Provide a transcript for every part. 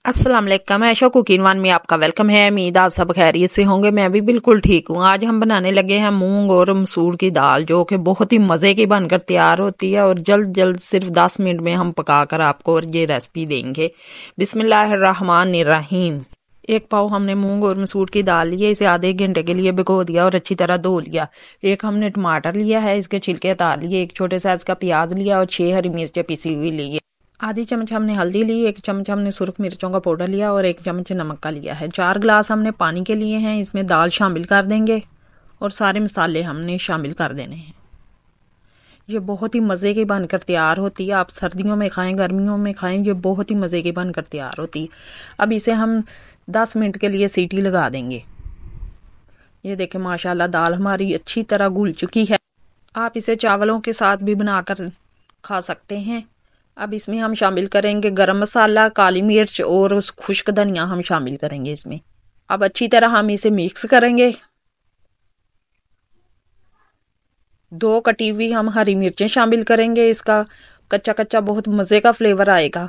अस्सलाम वालेकुम, ऐशा cooking one में आपका वेलकम है। उम्मीद आप सब खैरियत से होंगे। मैं भी बिल्कुल ठीक हूँ। आज हम बनाने लगे हैं मूंग और मसूर की दाल, जो कि बहुत ही मज़े की बनकर तैयार होती है और जल्द जल्द सिर्फ 10 मिनट में हम पकाकर आपको और ये रेसिपी देंगे। बिस्मिल्लाहिर्रहमानिर्रहीम। एक पाव हमने मूंग और मसूर की दाल लिए, इसे आधे घंटे के लिए भिगो दिया और अच्छी तरह धो लिया। एक हमने टमाटर लिया है, इसके छिलके उतार लिए। एक छोटे साइज का प्याज लिया और 6 हरी मिर्चें पिसी हुई ली है। आधी चम्मच हमने हल्दी ली, 1 चम्मच हमने सुर्ख मिर्चों का पाउडर लिया और 1 चम्मच नमक का लिया है। 4 गिलास हमने पानी के लिए हैं। इसमें दाल शामिल कर देंगे और सारे मसाले हमने शामिल कर देने हैं। ये बहुत ही मज़े की बनकर तैयार होती है। आप सर्दियों में खाएं, गर्मियों में खाएं, ये बहुत ही मज़े की बनकर तैयार होती है। अब इसे हम 10 मिनट के लिए सीटी लगा देंगे। ये देखें माशाल्लाह दाल हमारी अच्छी तरह घुल चुकी है। आप इसे चावलों के साथ भी बनाकर खा सकते हैं। अब इसमें हम शामिल करेंगे गरम मसाला, काली मिर्च और खुश्क धनिया हम शामिल करेंगे इसमें। अब अच्छी तरह हम इसे मिक्स करेंगे। 2 कटी हुई हम हरी मिर्चें शामिल करेंगे। इसका कच्चा कच्चा बहुत मज़े का फ्लेवर आएगा।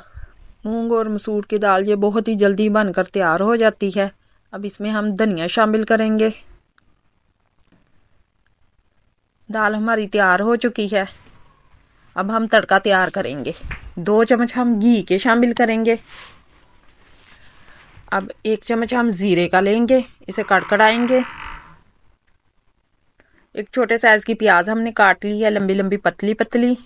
मूंग और मसूर की दाल ये बहुत ही जल्दी बनकर तैयार हो जाती है। अब इसमें हम धनिया शामिल करेंगे। दाल हमारी तैयार हो चुकी है। अब हम तड़का तैयार करेंगे। 2 चम्मच हम घी के शामिल करेंगे। अब 1 चम्मच हम जीरे का लेंगे, इसे कड़कड़ाएंगे। एक छोटे साइज की प्याज हमने काट ली है, लंबी लंबी पतली पतली।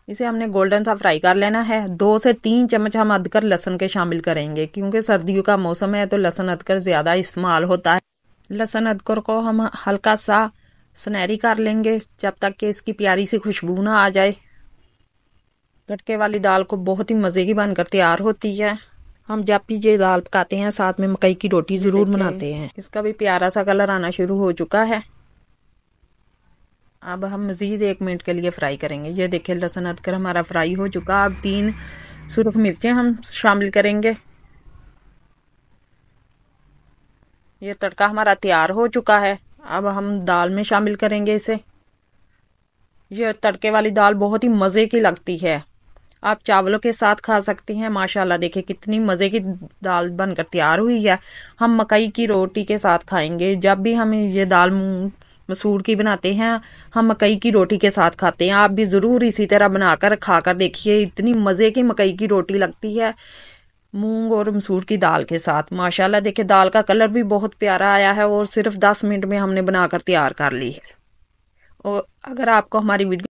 इसे हमने गोल्डन सा फ्राई कर लेना है। 2 से 3 चम्मच हम अदरक लहसुन के शामिल करेंगे, क्योंकि सर्दियों का मौसम है तो लहसुन अदरक ज्यादा इस्तेमाल होता है। लहसुन अदरक को हम हल्का सा सुनहरी कर लेंगे, जब तक कि इसकी प्यारी सी खुशबू ना आ जाए। तड़के वाली दाल को बहुत ही मज़े की बनकर तैयार होती है। हम जब भी ये दाल पकाते हैं साथ में मकई की रोटी ज़रूर बनाते हैं। इसका भी प्यारा सा कलर आना शुरू हो चुका है। अब हम मज़ीद 1 मिनट के लिए फ्राई करेंगे। ये देखिए लहसुन अदरक हमारा फ्राई हो चुका। अब 3 सुर्ख मिर्चें हम शामिल करेंगे। ये तड़का हमारा तैयार हो चुका है। अब हम दाल में शामिल करेंगे इसे। ये तड़के वाली दाल बहुत ही मज़े की लगती है। आप चावलों के साथ खा सकती हैं। माशाल्लाह देखिए कितनी मज़े की दाल बनकर तैयार हुई है। हम मकई की रोटी के साथ खाएंगे। जब भी हम ये दाल मसूर की बनाते हैं, हम मकई की रोटी के साथ खाते हैं। आप भी ज़रूर इसी तरह बनाकर खाकर देखिए, इतनी मज़े की मकई की रोटी लगती है मूंग और मसूर की दाल के साथ। माशाल्लाह देखिए दाल का कलर भी बहुत प्यारा आया है और सिर्फ 10 मिनट में हमने बनाकर तैयार कर ली है। और अगर आपको हमारी वीडियो